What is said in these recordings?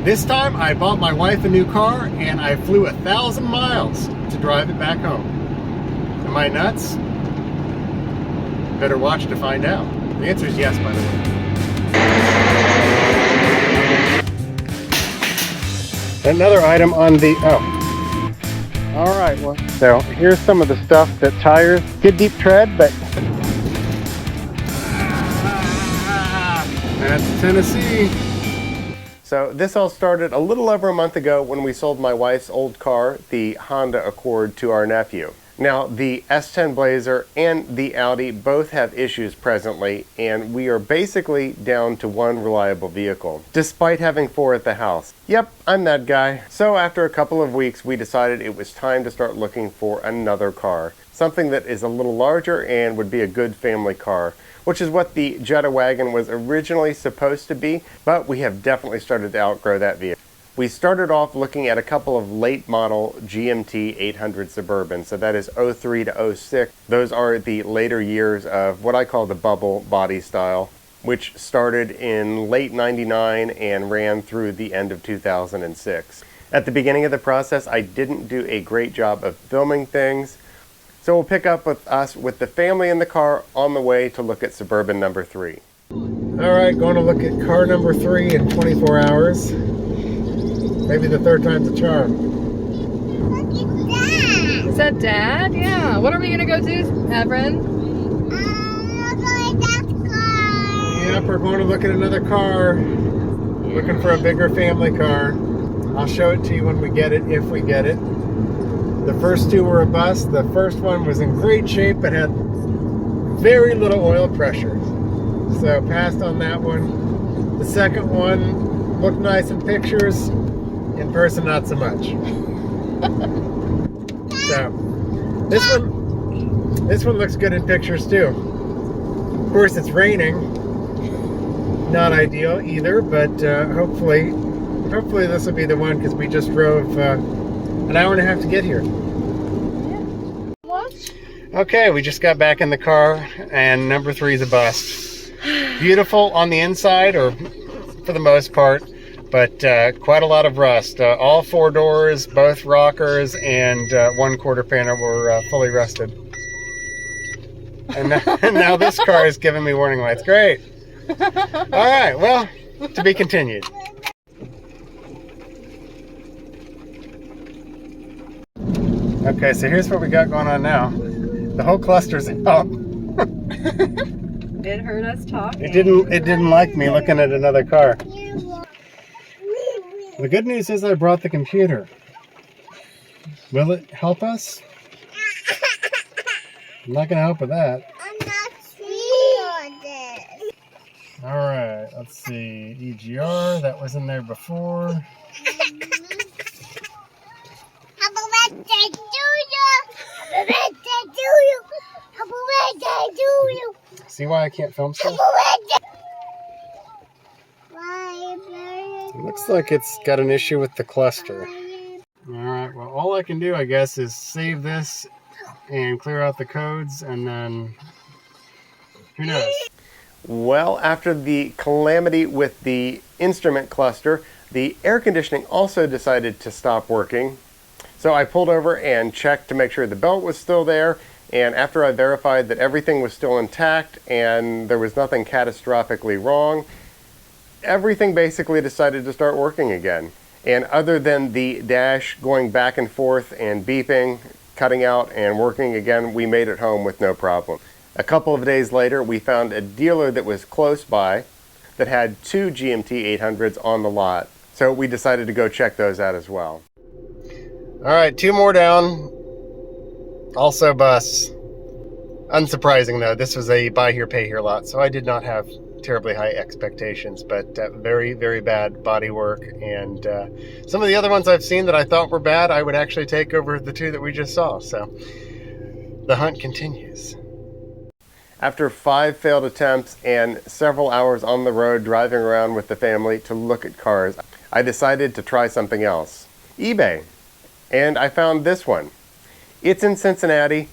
This time I bought my wife a new car and I flew 1,000 miles to drive it back home. Am I nuts? Better watch to find out. The answer is yes, by the way. Another item on the, all right, well, so here's some of the stuff that tires, good deep tread, but that's Tennessee. So this all started a little over a month ago when we sold my wife's old car, the Honda Accord, to our nephew. Now, the S10 Blazer and the Audi both have issues presently, and we are basically down to one reliable vehicle, despite having 4 at the house. Yep, I'm that guy. So after a couple of weeks, we decided it was time to start looking for another car, something that is a little larger and would be a good family car, which is what the Jetta wagon was originally supposed to be, but we have definitely started to outgrow that vehicle. We started off looking at a couple of late model GMT400 Suburbans, so that is 03 to 06. Those are the later years of what I call the bubble body style, which started in late 99 and ran through the end of 2006. At the beginning of the process, I didn't do a great job of filming things, so we'll pick up with us with the family in the car on the way to look at Suburban number 3. All right, going to look at car number 3 in 24 hours. Maybe the third time's a charm. Look at that. Is that Dad? Yeah. What are we gonna go do, Evren? Look at that car. Yep, we're going to look at another car. Looking for a bigger family car. I'll show it to you when we get it, if we get it. The first 2 were a bust. The first one was in great shape but had very little oil pressure. So passed on that one. The second one looked nice in pictures. In person, not so much. So this one looks good in pictures too. Of course, it's raining. Not ideal either, but hopefully this will be the one because we just drove an hour and a half to get here. What? Okay, we just got back in the car and number 3 is a bust. Beautiful on the inside, or for the most part, but quite a lot of rust. All 4 doors, both rockers, and 1 quarter panel were fully rusted. And now this car is giving me warning lights. Great. All right, well, to be continued. Okay, so here's what we got going on now. The whole cluster's out. It heard us talking. It didn't like me looking at another car. The good news is I brought the computer. Will it help us? I'm not going to help with that. I'm not seeing on this. All right, let's see. EGR, that was in there before. Happy birthday to you. Happy birthday to you. Happy birthday to you. See why I can't film stuff? Happy birthday. Bye, It looks like it's got an issue with the cluster. All right, well, all I can do, I guess, is save this and clear out the codes, and then who knows? Well, after the calamity with the instrument cluster, the air conditioning also decided to stop working. So I pulled over and checked to make sure the belt was still there, and after I verified that everything was still intact and there was nothing catastrophically wrong, everything basically decided to start working again. And other than the dash going back and forth and beeping, cutting out and working again, we made it home with no problem. A couple of days later, we found a dealer that was close by that had 2 GMT400s on the lot. So we decided to go check those out as well. All right, 2 more down. Also busts. Unsurprising though, this was a buy here, pay here lot, so I did not have terribly high expectations, but very, very bad body work. And some of the other ones I've seen that I thought were bad, I would actually take over the 2 that we just saw. So the hunt continues. After 5 failed attempts and several hours on the road driving around with the family to look at cars, I decided to try something else. eBay. And I found this one. It's in Cincinnati.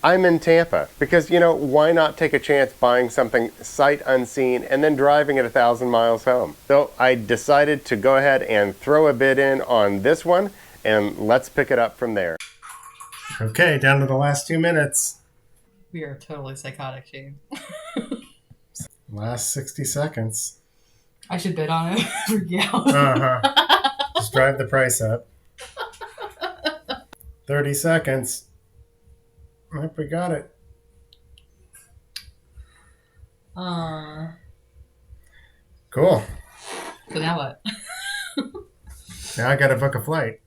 I'm in Tampa because, you know, why not take a chance buying something sight unseen and then driving it 1,000 miles home? So I decided to go ahead and throw a bid in on this one, and let's pick it up from there. Okay, down to the last 2 minutes. We are totally psychotic, Shane. Last 60 seconds. I should bid on it. Yeah. Just drive the price up. 30 seconds. Yep, we got it. Cool. So now what? Now I gotta book a flight.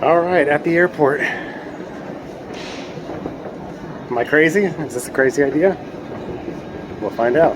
All right, at the airport. Am I crazy? Is this a crazy idea? We'll find out.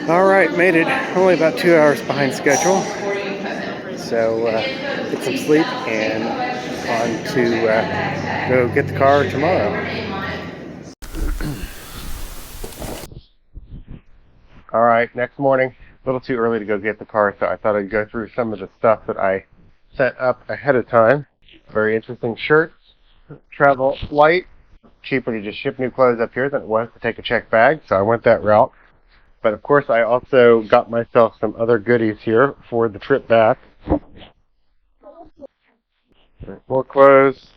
All right, made it. Only about 2 hours behind schedule. So get some sleep and on to go get the car tomorrow. All right, next morning, a little too early to go get the car, so I thought I'd go through some of the stuff that I set up ahead of time. Very interesting shirts, travel light, cheaper to just ship new clothes up here than it was to take a checked bag, so I went that route. But of course, I also got myself some other goodies here for the trip back. More clothes.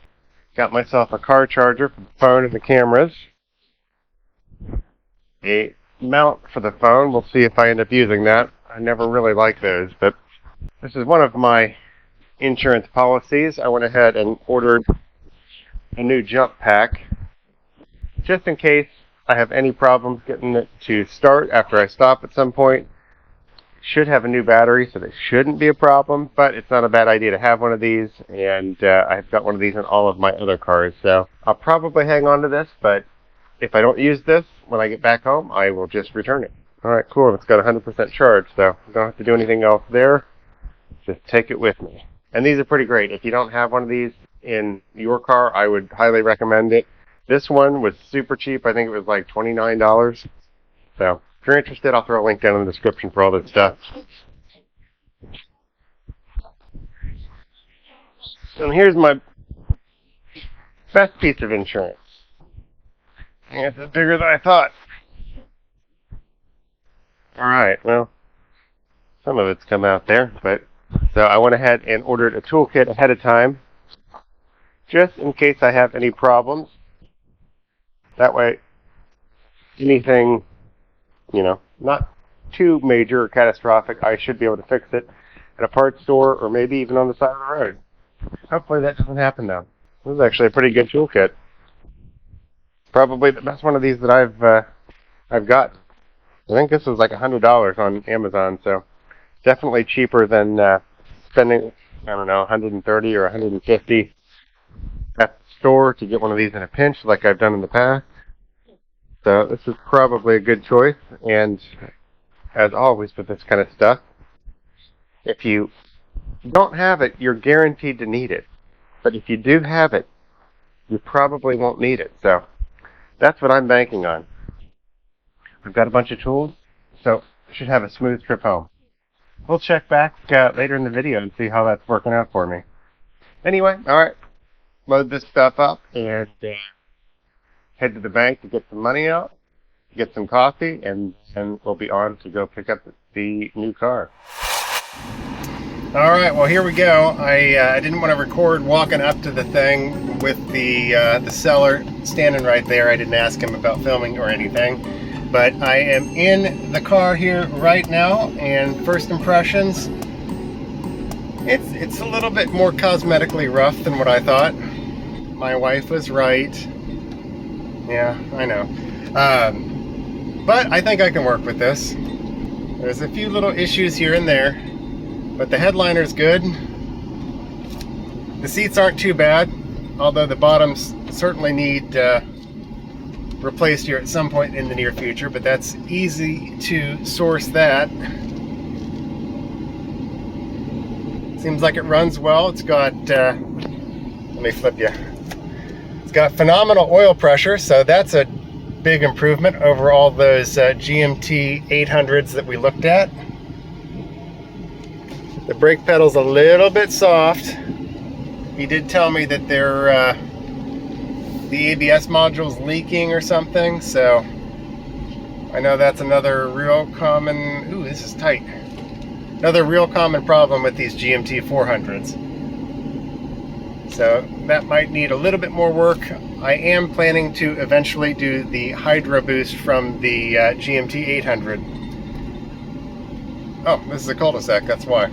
Got myself a car charger for the phone and the cameras. A mount for the phone. We'll see if I end up using that. I never really like those, but this is one of my insurance policies. I went ahead and ordered a new jump pack just in case I have any problems getting it to start after I stop at some point. Should have a new battery, so that shouldn't be a problem, but it's not a bad idea to have one of these, and I've got one of these in all of my other cars, so I'll probably hang on to this, but if I don't use this when I get back home, I will just return it. Alright, cool. It's got 100% charge, so I don't have to do anything else there. Just take it with me. And these are pretty great. If you don't have one of these in your car, I would highly recommend it. This one was super cheap. I think it was like $29. So, if you're interested, I'll throw a link down in the description for all this stuff. And here's my best piece of insurance. Yeah, it's bigger than I thought. Alright, well, some of it's come out there, but so I went ahead and ordered a toolkit ahead of time, just in case I have any problems. That way, anything, you know, not too major or catastrophic, I should be able to fix it at a parts store or maybe even on the side of the road. Hopefully that doesn't happen though. This is actually a pretty good toolkit. Probably the best one of these that I've got. I think this was like $100 on Amazon, so definitely cheaper than spending, I don't know, $130 or $150 at the store to get one of these in a pinch like I've done in the past. So this is probably a good choice. And as always with this kind of stuff, if you don't have it, you're guaranteed to need it. But if you do have it, you probably won't need it. So that's what I'm banking on. I've got a bunch of tools, so I should have a smooth trip home. We'll check back later in the video and see how that's working out for me. Anyway, alright, load this stuff up and head to the bank to get some money out, get some coffee, and then we'll be on to go pick up the new car. Alright, well here we go. I didn't want to record walking up to the thing with the seller standing right there. I didn't ask him about filming or anything. But I am in the car here right now, and first impressions, it's a little bit more cosmetically rough than what I thought. My wife was right. Yeah, I know. But I think I can work with this. There's a few little issues here and there, but the headliner's good. The seats aren't too bad, although the bottoms certainly need replaced here at some point in the near future, but that's easy to source that. Seems like it runs well. It's got, let me flip you. It's got phenomenal oil pressure, so that's a big improvement over all those GMT 800s that we looked at. The brake pedal's a little bit soft. He did tell me that they're the ABS module's leaking or something, so I know that's another real common, ooh, this is tight. Another real common problem with these GMT400s. So that might need a little bit more work. I am planning to eventually do the Hydro Boost from the GMT 800. Oh, this is a cul-de-sac, that's why.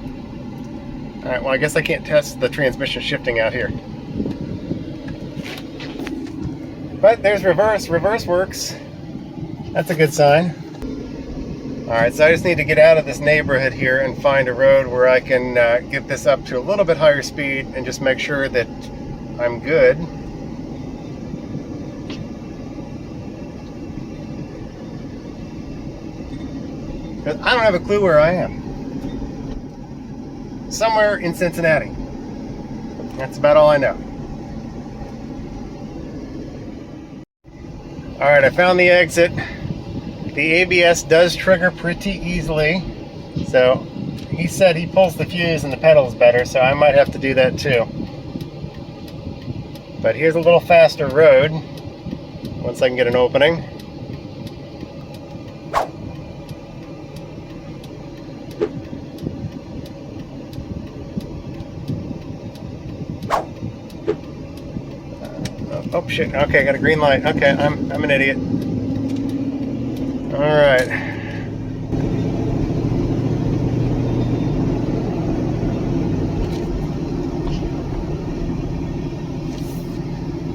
Alright, well I guess I can't test the transmission shifting out here. But there's reverse. Reverse works. That's a good sign. Alright, so I just need to get out of this neighborhood here and find a road where I can get this up to a little bit higher speed and just make sure that I'm good. Because I don't have a clue where I am. Somewhere in Cincinnati. That's about all I know. Alright, I found the exit. The ABS does trigger pretty easily. So he said he pulls the fuse and the pedals better, so I might have to do that too. But here's a little faster road once I can get an opening. Oh shit, okay, I got a green light. Okay, I'm an idiot. Alright.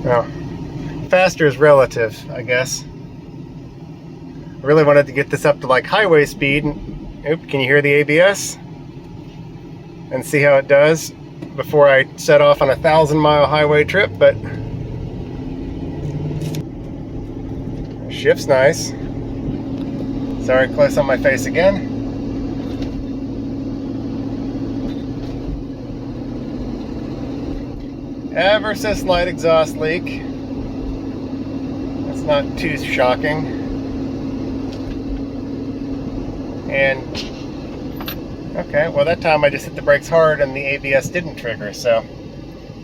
Well, faster is relative, I guess. I really wanted to get this up to like highway speed. Oop, can you hear the ABS? And see how it does before I set off on a 1,000-mile highway trip, but shift's nice. Sorry, close on my face again. Ever so slight exhaust leak. That's not too shocking. And okay, well that time I just hit the brakes hard and the ABS didn't trigger, so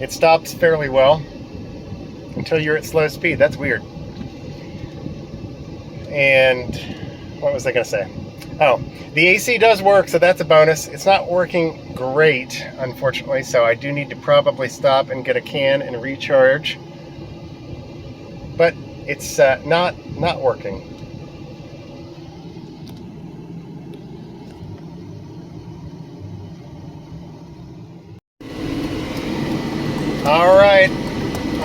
it stops fairly well until you're at slow speed. That's weird. And what was I going to say? Oh, the AC does work, so that's a bonus. It's not working great, unfortunately, so I do need to probably stop and get a can and recharge. But it's not working. All right.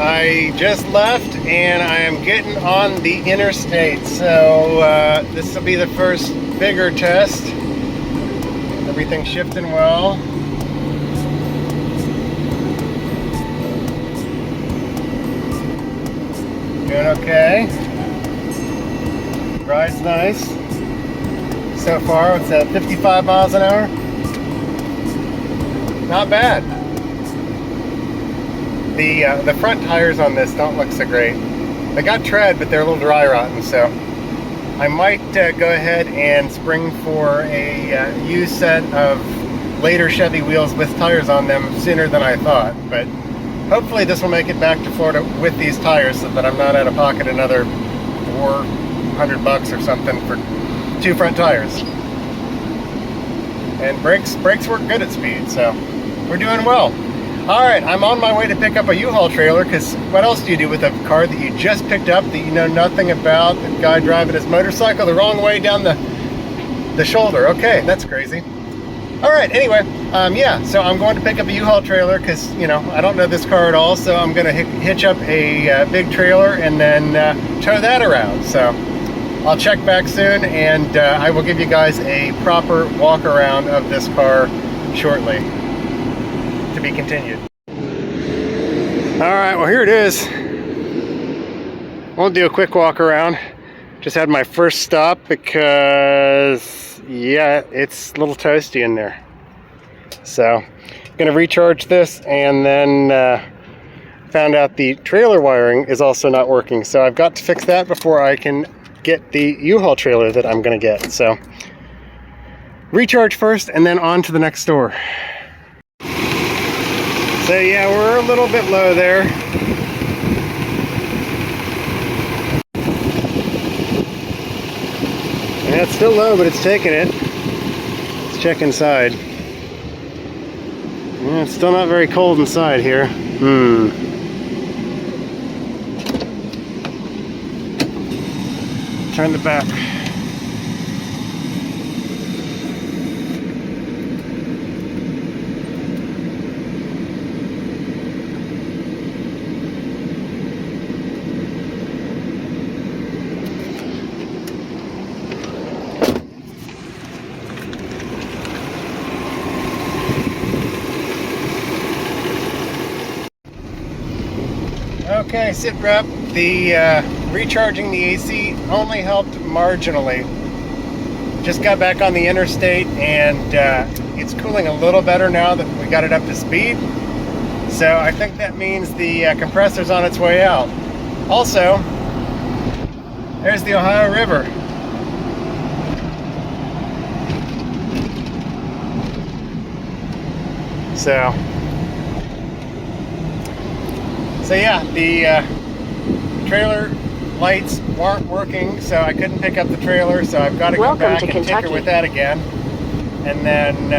I just left and I am getting on the interstate, so this will be the first bigger test. Everything's shifting well. Doing okay. Ride's nice. So far, it's at 55 miles an hour. Not bad. The front tires on this don't look so great. They got tread, but they're a little dry rotten, so I might go ahead and spring for a used set of later Chevy wheels with tires on them sooner than I thought. But hopefully this will make it back to Florida with these tires so that I'm not out of pocket another $400 or something for 2 front tires. And brakes work good at speed, so we're doing well. Alright, I'm on my way to pick up a U-Haul trailer, because what else do you do with a car that you just picked up that you know nothing about? The guy driving his motorcycle the wrong way down the shoulder. Okay, that's crazy. Alright, anyway, yeah, so I'm going to pick up a U-Haul trailer because, you know, I don't know this car at all, so I'm going to hitch up a big trailer and then tow that around. So I'll check back soon, and I will give you guys a proper walk around of this car shortly. To be continued. Alright, well here it is. We'll do a quick walk around. Just had my first stop because, yeah, it's a little toasty in there. So, gonna recharge this, and then found out the trailer wiring is also not working. So I've got to fix that before I can get the U-Haul trailer that I'm gonna get. So, recharge first and then on to the next store. So yeah, we're a little bit low there. Yeah, it's still low, but it's taking it. Let's check inside. Yeah, it's still not very cold inside here. Turn the back. Okay, sit rep. The recharging the AC only helped marginally. Just got back on the interstate, and it's cooling a little better now that we got it up to speed. So I think that means the compressor's on its way out. Also, there's the Ohio River. So yeah, the trailer lights weren't working, so I couldn't pick up the trailer, so I've got to go back and tinker with that again, and then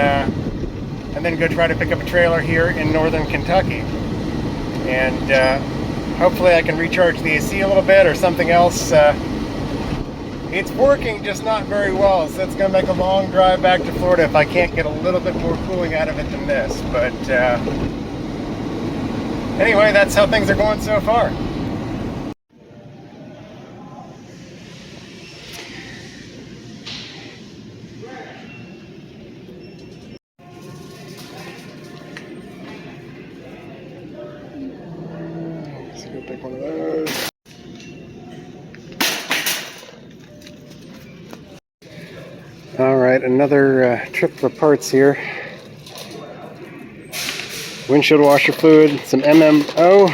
go try to pick up a trailer here in northern Kentucky. And hopefully I can recharge the AC a little bit or something else. It's working, just not very well, so it's going to make a long drive back to Florida if I can't get a little bit more cooling out of it than this. But anyway, that's how things are going so far. Let's go pick one of those. All right, another trip for parts here. Windshield washer fluid, some MMO.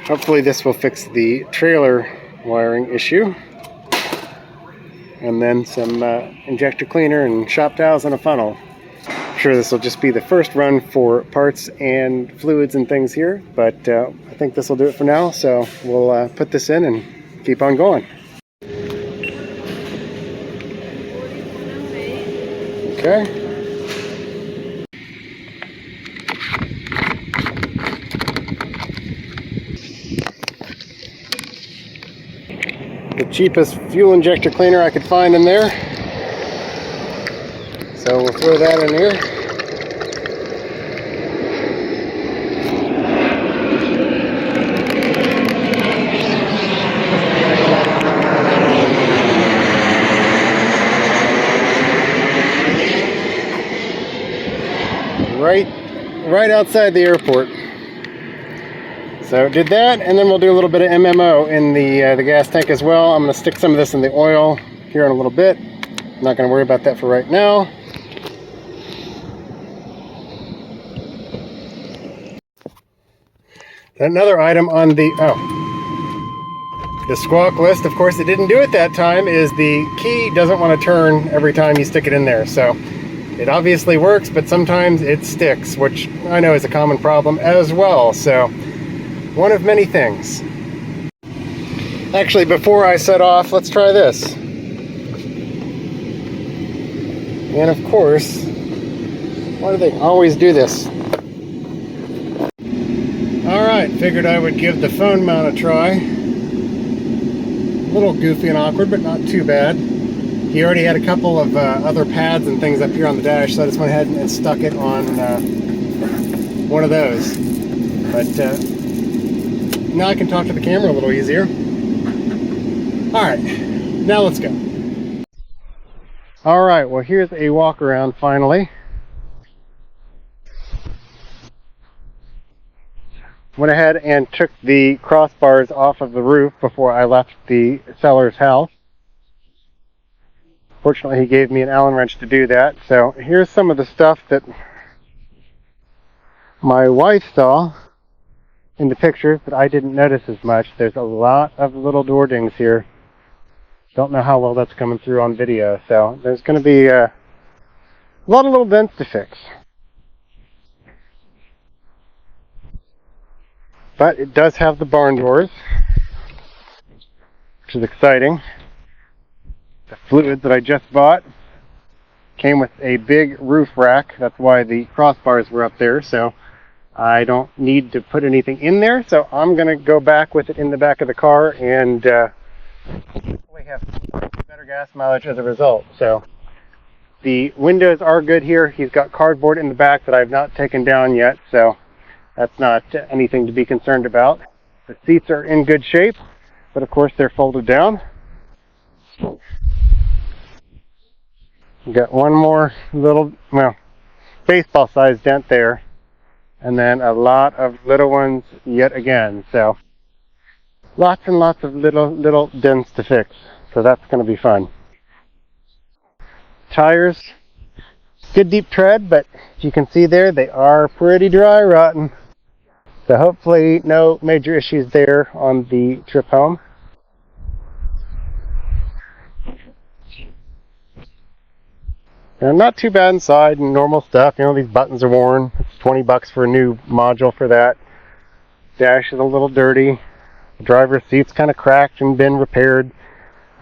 Hopefully this will fix the trailer wiring issue. And then some injector cleaner and shop towels and a funnel. I'm sure this will just be the first run for parts and fluids and things here, but I think this will do it for now, so we'll put this in and keep on going. Okay. The cheapest fuel injector cleaner I could find in there. So we'll throw that in here. Right outside the airport. So did that, and then we'll do a little bit of MMO in the gas tank as well. I'm going to stick some of this in the oil here in a little bit. I'm not going to worry about that for right now. Another item on the squawk list, of course it didn't do it that time, is the key doesn't want to turn every time you stick it in there. So it obviously works, but sometimes it sticks, which I know is a common problem as well. So one of many things. Actually, before I set off, let's try this. And of course, why do they always do this? Alright, figured I would give the phone mount a try. A little goofy and awkward, but not too bad. He already had a couple of other pads and things up here on the dash, so I just went ahead and stuck it on one of those. But now I can talk to the camera a little easier. Alright, now let's go. Alright, well here's a walk around finally. Went ahead and took the crossbars off of the roof before I left the seller's house. Fortunately, he gave me an Allen wrench to do that. So here's some of the stuff that my wife saw in the pictures that I didn't notice as much. There's a lot of little door dings here. Don't know how well that's coming through on video. So there's going to be a lot of little dents to fix. But it does have the barn doors, which is exciting. The fluid that I just bought came with a big roof rack. That's why the crossbars were up there. So I don't need to put anything in there. So I'm going to go back with it in the back of the car and hopefully have better gas mileage as a result. So the windows are good here. He's got cardboard in the back that I've not taken down yet. So that's not anything to be concerned about. The seats are in good shape, but of course they're folded down. We've got one more little, well, baseball-sized dent there, and then a lot of little ones yet again. So lots and lots of little dents to fix. So that's going to be fun. Tires, good deep tread, but as you can see there, they are pretty dry rotten. So hopefully no major issues there on the trip home. And not too bad inside, normal stuff. You know, these buttons are worn. It's 20 bucks for a new module for that. Dash is a little dirty. The driver's seat's kind of cracked and been repaired.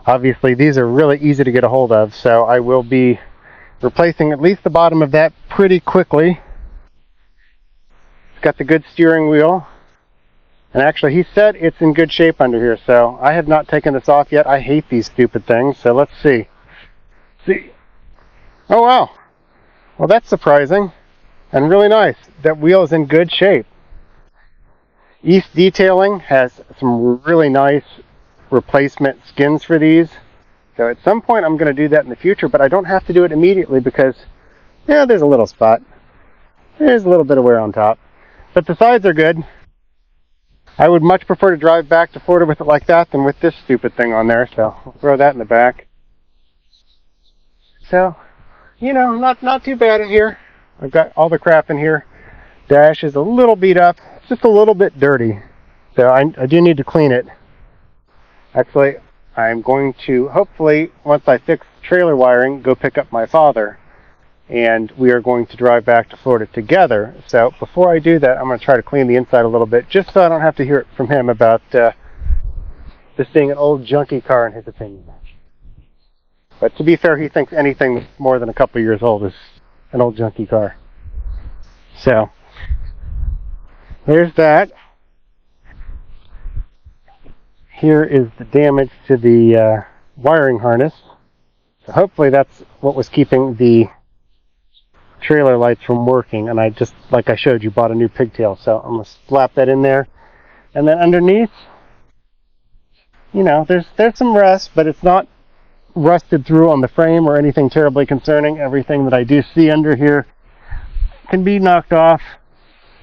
Obviously these are really easy to get a hold of, so I will be replacing at least the bottom of that pretty quickly. It's got the good steering wheel, and actually he said it's in good shape under here, so I have not taken this off yet. I hate these stupid things, so let's see. Oh wow, well that's surprising and really nice. That wheel is in good shape. East Detailing has some really nice replacement skins for these, so at some point I'm going to do that in the future, but I don't have to do it immediately because, yeah, there's a little spot. There's a little bit of wear on top. But the sides are good. I would much prefer to drive back to Florida with it like that than with this stupid thing on there, so I'll throw that in the back. So, you know, not too bad in here. I've got all the crap in here. Dash is a little beat up. It's just a little bit dirty. So I do need to clean it. Actually, I'm going to, hopefully, once I fix trailer wiring, go pick up my father. And we are going to drive back to Florida together. So before I do that, I'm going to try to clean the inside a little bit, just so I don't have to hear it from him about this being an old junky car in his opinion. But to be fair, he thinks anything more than a couple years old is an old junky car. So there's that. Here is the damage to the wiring harness. So hopefully that's what was keeping the trailer lights from working, and I just, like I showed you, bought a new pigtail, so I'm going to slap that in there. And then underneath, you know, there's some rust, but it's not rusted through on the frame or anything terribly concerning. Everything that I do see under here can be knocked off.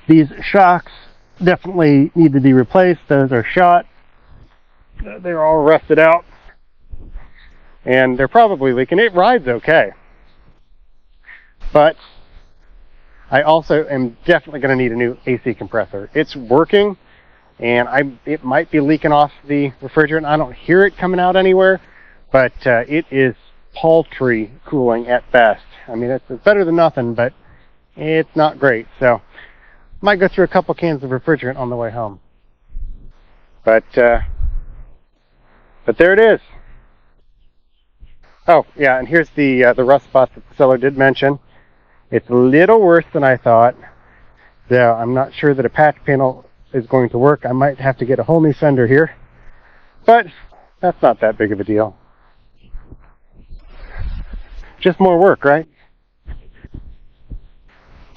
These shocks definitely need to be replaced. Those are shot. They're all rusted out. And they're probably leaking. It rides okay. But I also am definitely going to need a new AC compressor. It's working, and it might be leaking off the refrigerant. I don't hear it coming out anywhere, but it is paltry cooling at best. I mean, it's better than nothing, but it's not great. So might go through a couple cans of refrigerant on the way home. But there it is. Oh yeah, and here's the rust spot that the seller did mention. It's a little worse than I thought. So I'm not sure that a patch panel is going to work. I might have to get a whole new fender here, but that's not that big of a deal. Just more work, right?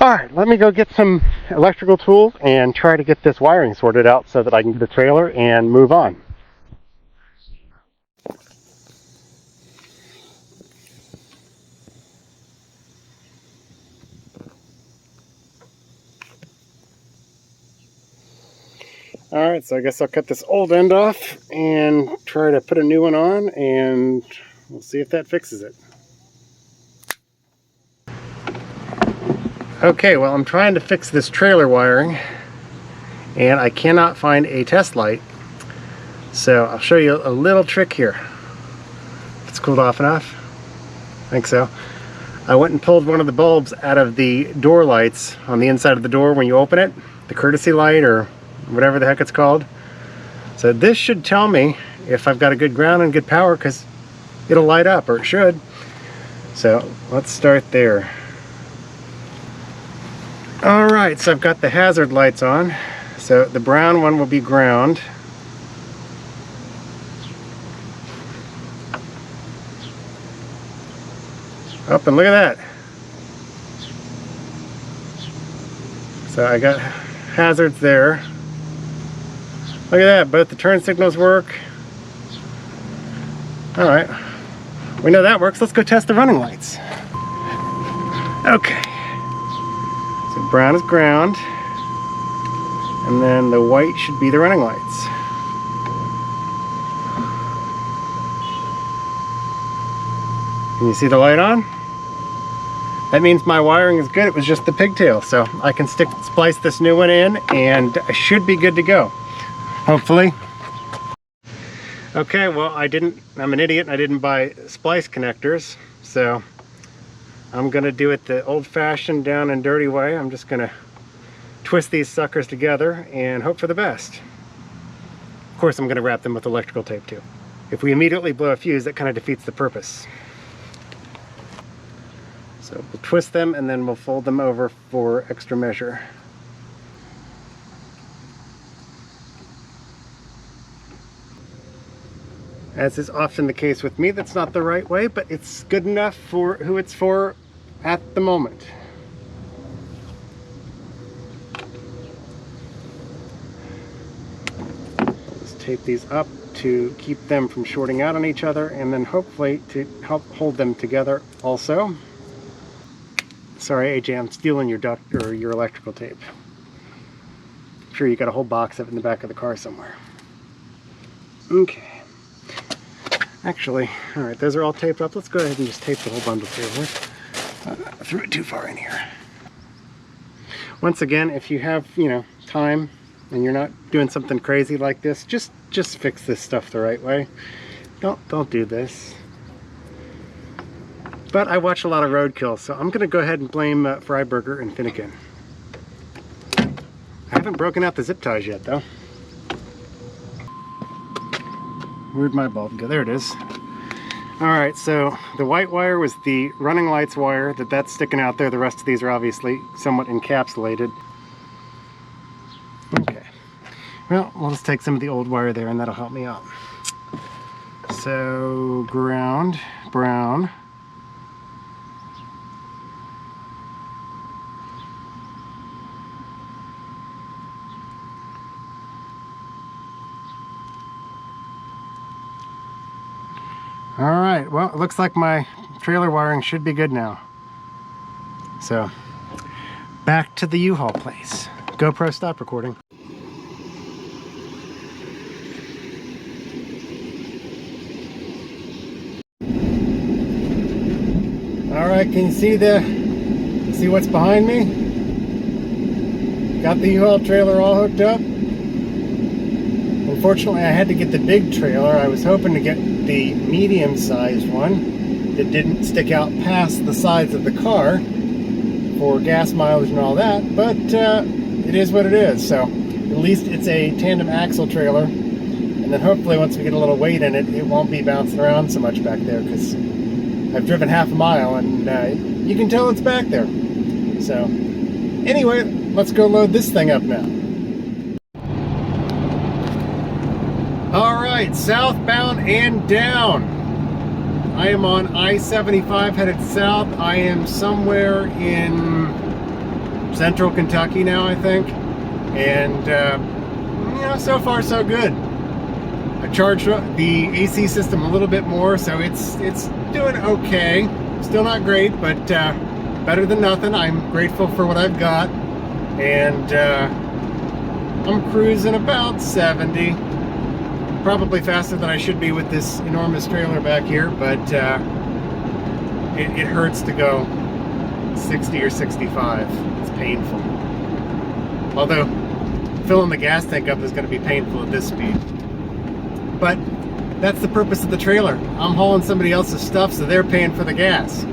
Alright, let me go get some electrical tools and try to get this wiring sorted out so that I can get the trailer and move on. Alright, so I guess I'll cut this old end off and try to put a new one on, and we'll see if that fixes it. Okay, well, I'm trying to fix this trailer wiring, and I cannot find a test light. So I'll show you a little trick here. It's cooled off enough. I think so. I went and pulled one of the bulbs out of the door lights on the inside of the door when you open it, the courtesy light or whatever the heck it's called. So this should tell me if I've got a good ground and good power, because it'll light up, or it should. So let's start there. Alright, so I've got the hazard lights on. So the brown one will be ground. Up, and look at that. So I got hazards there. Look at that, both the turn signals work. Alright, we know that works. Let's go test the running lights. Okay, so brown is ground, and then the white should be the running lights. Can you see the light on? That means my wiring is good. It was just the pigtail, so I can splice this new one in, and I should be good to go. Hopefully. Okay, well, I'm an idiot and I didn't buy splice connectors, so I'm gonna do it the old-fashioned down and dirty way. I'm just gonna twist these suckers together and hope for the best. Of course, I'm gonna wrap them with electrical tape too. If we immediately blow a fuse, that kind of defeats the purpose. So we'll twist them and then we'll fold them over for extra measure. As is often the case with me, that's not the right way, but it's good enough for who it's for at the moment. Just tape these up to keep them from shorting out on each other, and then hopefully to help hold them together also. Sorry, AJ, I'm stealing your duct or your electrical tape. I'm sure you got a whole box of it in the back of the car somewhere. Okay. Actually, all right, those are all taped up. Let's go ahead and just tape the whole bundle together. I threw it too far in here. Once again, if you have, time and you're not doing something crazy like this, just fix this stuff the right way. Don't do this. But I watch a lot of roadkill, so I'm gonna go ahead and blame Freiberger and Finnegan. I haven't broken out the zip ties yet, though. Where'd my bulb go? There it is. Alright, so the white wire was the running lights wire that's sticking out there. The rest of these are obviously somewhat encapsulated. Okay. Well, we'll just take some of the old wire there and that'll help me out. So, ground, brown. Alright, well, it looks like my trailer wiring should be good now. So, back to the U-Haul place. GoPro, stop recording. Alright, can you see what's behind me? Got the U-Haul trailer all hooked up. Unfortunately, I had to get the big trailer. I was hoping to get the medium-sized one that didn't stick out past the sides of the car for gas mileage and all that, but it is what it is. So at least it's a tandem axle trailer, and then hopefully once we get a little weight in it, it won't be bouncing around so much back there, because I've driven half a mile and you can tell it's back there. So anyway, let's go load this thing up now. Alright, southbound and down. I am on I-75 headed south. I am somewhere in central Kentucky now, I think. And, you know, so far so good. I charged the AC system a little bit more, so it's doing okay. Still not great, but better than nothing. I'm grateful for what I've got. And I'm cruising about 70. Probably faster than I should be with this enormous trailer back here, but it hurts to go 60 or 65. It's painful. Although filling the gas tank up is going to be painful at this speed. But that's the purpose of the trailer. I'm hauling somebody else's stuff, so they're paying for the gas.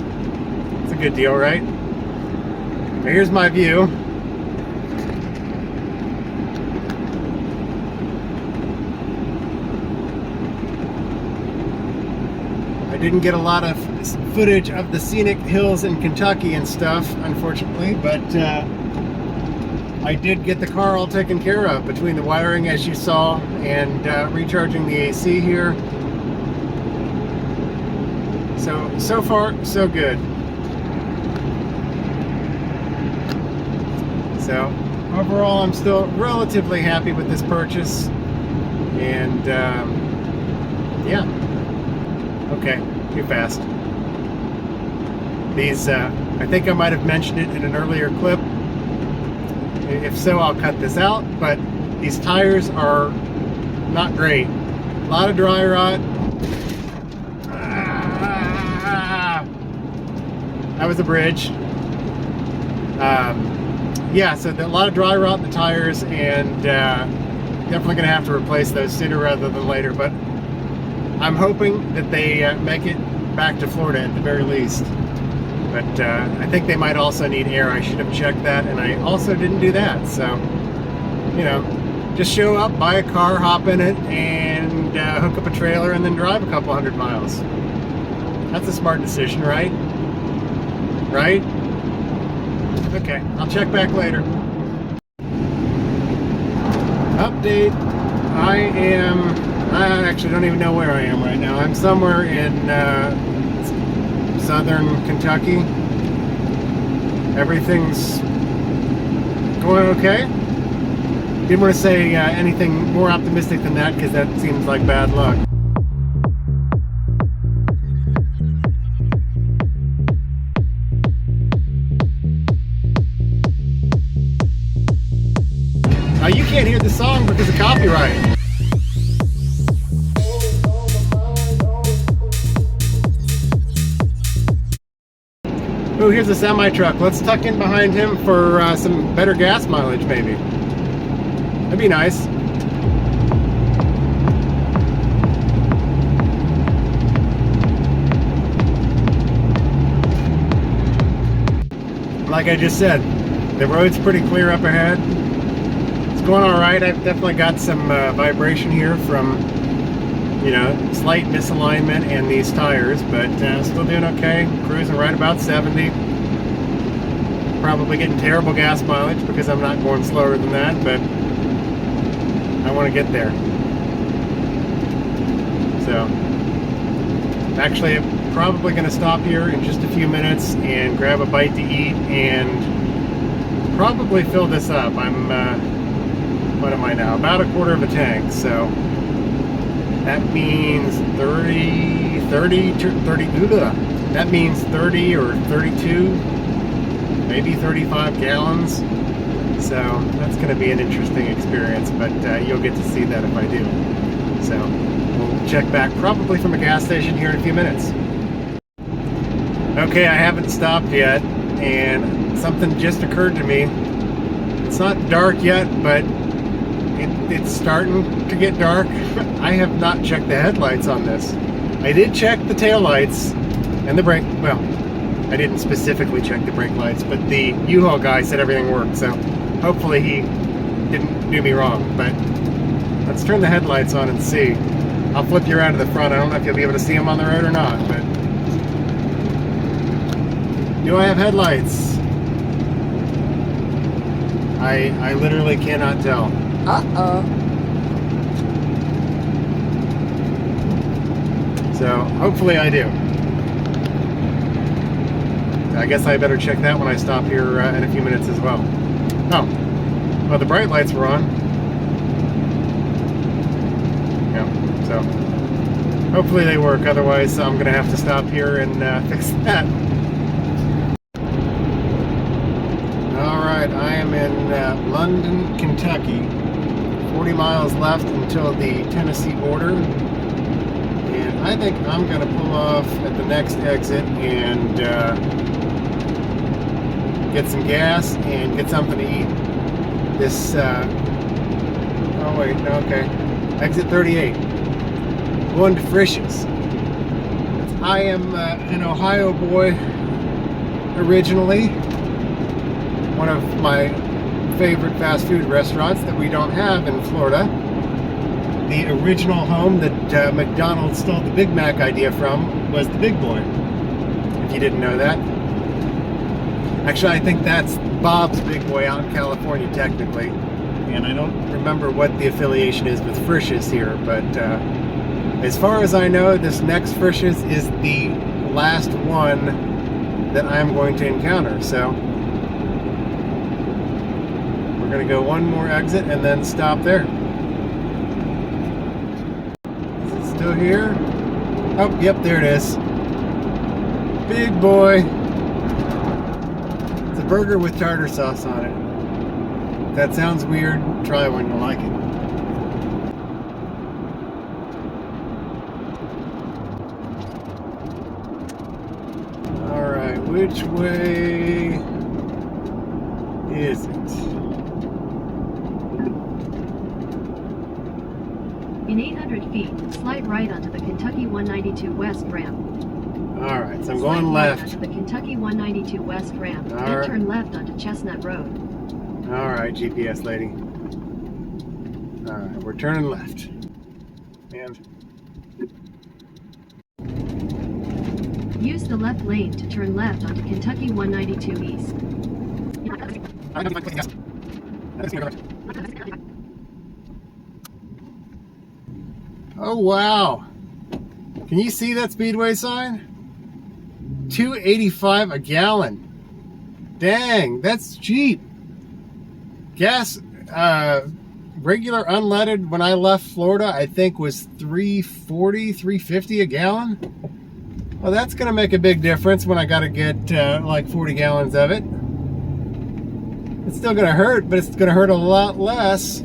It's a good deal, right? Now here's my view. I didn't get a lot of footage of the scenic hills in Kentucky and stuff, unfortunately, but I did get the car all taken care of between the wiring, as you saw, and recharging the AC here. So far, so good. So overall, I'm still relatively happy with this purchase, and yeah. Okay, too fast. These, I think I might have mentioned it in an earlier clip. If so, I'll cut this out, but these tires are not great. A lot of dry rot. That was a bridge. Yeah, so a lot of dry rot in the tires, and definitely going to have to replace those sooner rather than later, but I'm hoping that they make it back to Florida at the very least. But I think they might also need air. I should have checked that, and I also didn't do that. So, you know, just show up, buy a car, hop in it, and hook up a trailer, and then drive a couple 100 miles. That's a smart decision, right? Right? Okay, I'll check back later. Update. I actually don't even know where I am right now. I'm somewhere in southern Kentucky. Everything's going okay. Didn't want to say anything more optimistic than that, because that seems like bad luck. Now you can't hear the song because of copyright. Oh, here's a semi-truck. Let's tuck in behind him for some better gas mileage, maybe. That'd be nice. Like I just said, the road's pretty clear up ahead. It's going all right. I've definitely got some vibration here from, you know, slight misalignment and these tires, but still doing okay. Cruising right about 70. Probably getting terrible gas mileage because I'm not going slower than that, but I want to get there. So, actually, I'm probably going to stop here in just a few minutes and grab a bite to eat and probably fill this up. I'm, what am I now? About a quarter of a tank, so that means 30, that means 30 or 32, maybe 35 gallons. So that's going to be an interesting experience, but you'll get to see that if I do. So we'll check back probably from a gas station here in a few minutes. Okay, I haven't stopped yet, and something just occurred to me. It's not dark yet, but it's starting to get dark. I have not checked the headlights on this. I did check the tail lights and the brake. Well, I didn't specifically check the brake lights, but the U-Haul guy said everything worked, so hopefully he didn't do me wrong. But let's turn the headlights on and see. I'll flip you around to the front. I don't know if you'll be able to see them on the road or not, but do I have headlights? I literally cannot tell. Uh-oh. So hopefully I do. I guess I better check that when I stop here in a few minutes as well. Oh, well, the bright lights were on. Yeah, so hopefully they work. Otherwise, I'm going to have to stop here and fix that. All right, I am in London, Kentucky. 40 miles left until the Tennessee border. And I think I'm going to pull off at the next exit and get some gas and get something to eat. This, oh wait, no, okay. Exit 38. Going to Frisch's. I am an Ohio boy originally. One of my favorite fast food restaurants that we don't have in Florida. The original home that McDonald's stole the Big Mac idea from was the Big Boy, if you didn't know that. Actually, I think that's Bob's Big Boy out in California, technically. And I don't remember what the affiliation is with Frisch's here, but as far as I know, this next Frisch's is the last one that I'm going to encounter. So we're going to go one more exit and then stop there. Is it still here? Oh, yep, there it is. Big Boy. It's a burger with tartar sauce on it. If that sounds weird, try one, you'll like it. Alright, which way is it? In 800 feet, slide right onto the Kentucky 192 West ramp. Alright, so I'm Slide going right left. onto the Kentucky 192 West ramp, All then right. turn left onto Chestnut Road. Alright, GPS lady. Alright, we're turning left. And Use the left lane to turn left onto Kentucky 192 East. oh wow! Can you see that speedway sign? $2.85 a gallon. Dang, that's cheap. Gas, regular unleaded when I left Florida, I think was $3.40, $3.50 a gallon. Well, that's going to make a big difference when I got to get like 40 gallons of it. It's still going to hurt, but it's going to hurt a lot less.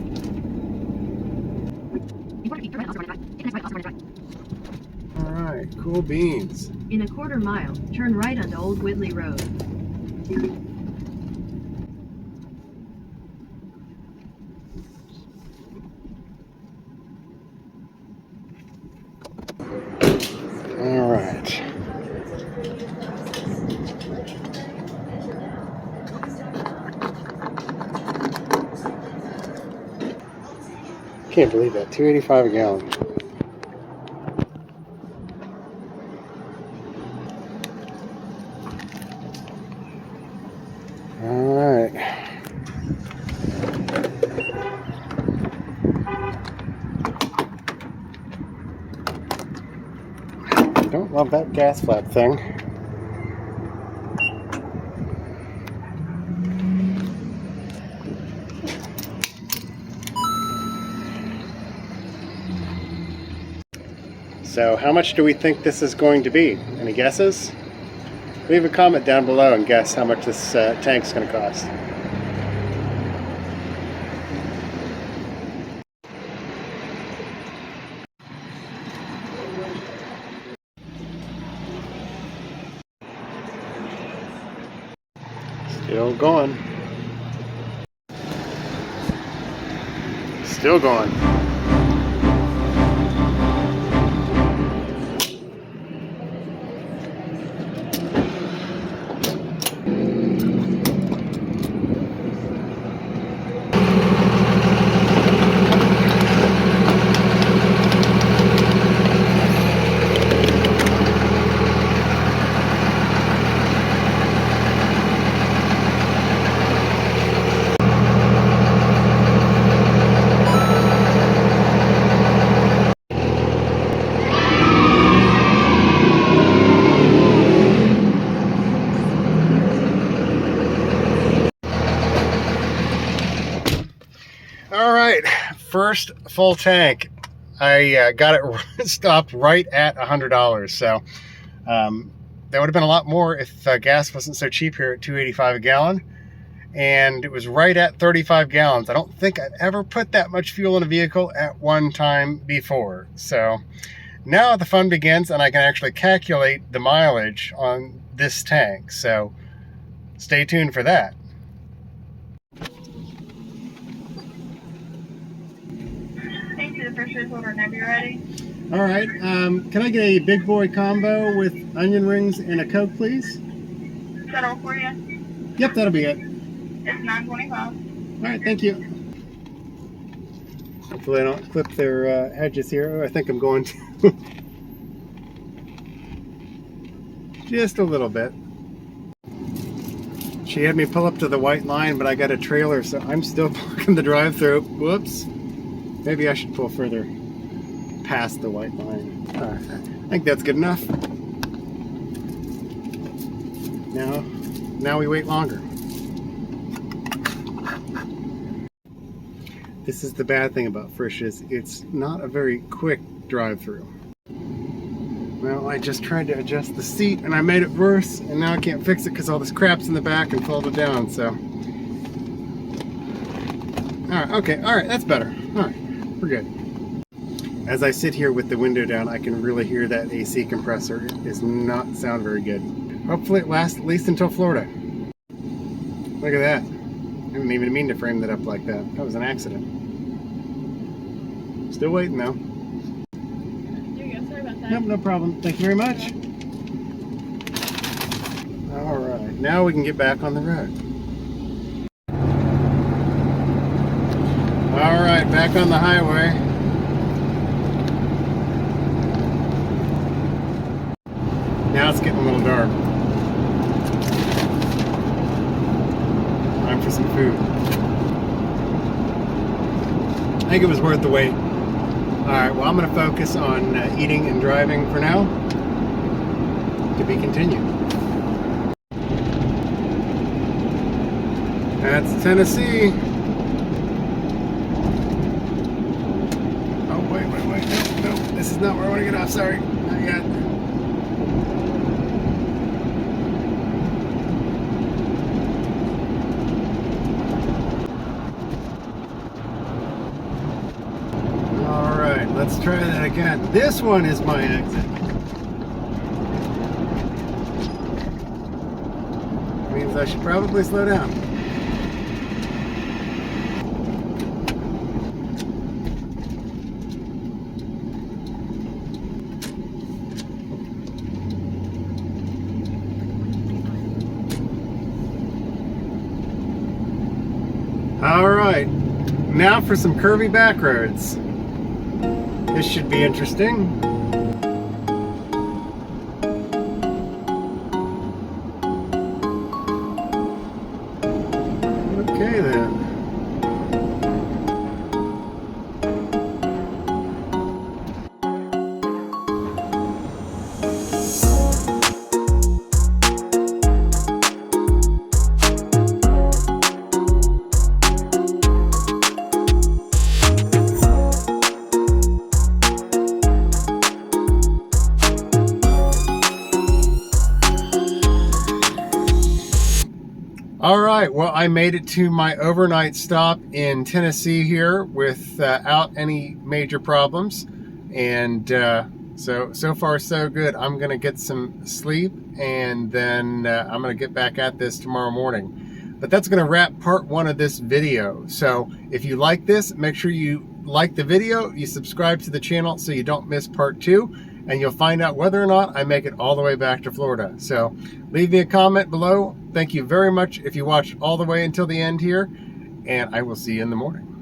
Alright, cool beans. In a quarter mile, turn right onto Old Whitley Road. Alright. Can't believe that. $2.85 a gallon. Alright. Don't love that gas flap thing. So how much do we think this is going to be? Any guesses? Leave a comment down below and guess how much this tank's going to cost. going. Still going. All right, first full tank. I got it stopped right at $100. So that would have been a lot more if gas wasn't so cheap here at $2.85 a gallon. And it was right at 35 gallons. I don't think I've ever put that much fuel in a vehicle at one time before. So now the fun begins, and I can actually calculate the mileage on this tank. So stay tuned for that. The first result whenever you're ready. All right, can I get a big boy combo with onion rings and a Coke, please? Is that all for you? Yep, that'll be it. It's $9.25. All right, thank you. Hopefully I don't clip their hedges here. Oh, I think I'm going to. Just a little bit. She had me pull up to the white line, but I got a trailer, so I'm still blocking the drive-through. Whoops. Maybe I should pull further past the white line. All right, I think that's good enough. Now we wait longer. This is the bad thing about Frisch's. It's not a very quick drive-through. Well, I just tried to adjust the seat and I made it worse, and now I can't fix it because all this crap's in the back and folded down, so. All right, okay, all right, that's better. All right. We're good. As I sit here with the window down, I can really hear that AC compressor. It does not sound very good. Hopefully it lasts at least until Florida. Look at that. I didn't even mean to frame that up like that. That was an accident. Still waiting though. There you go. Sorry about that. Nope, no problem. Thank you very much. All right, now we can get back on the road. All right, back on the highway. Now it's getting a little dark. Time for some food. I think it was worth the wait. All right, well, I'm going to focus on eating and driving for now. To be continued. That's Tennessee. No, this is not where I want to get off, sorry. Not yet. Alright, let's try that again. This one is my exit. Means I should probably slow down. All right, now for some curvy back roads. This should be interesting. Okay then. All right, well, I made it to my overnight stop in Tennessee here without any major problems. And so far so good. I'm gonna get some sleep, and then I'm gonna get back at this tomorrow morning. But that's going to wrap part 1 of this video. So if you like this, make sure you like the video, you subscribe to the channel so you don't miss part 2, and you'll find out whether or not I make it all the way back to Florida. So leave me a comment below. Thank you very much if you watched all the way until the end here, and I will see you in the morning.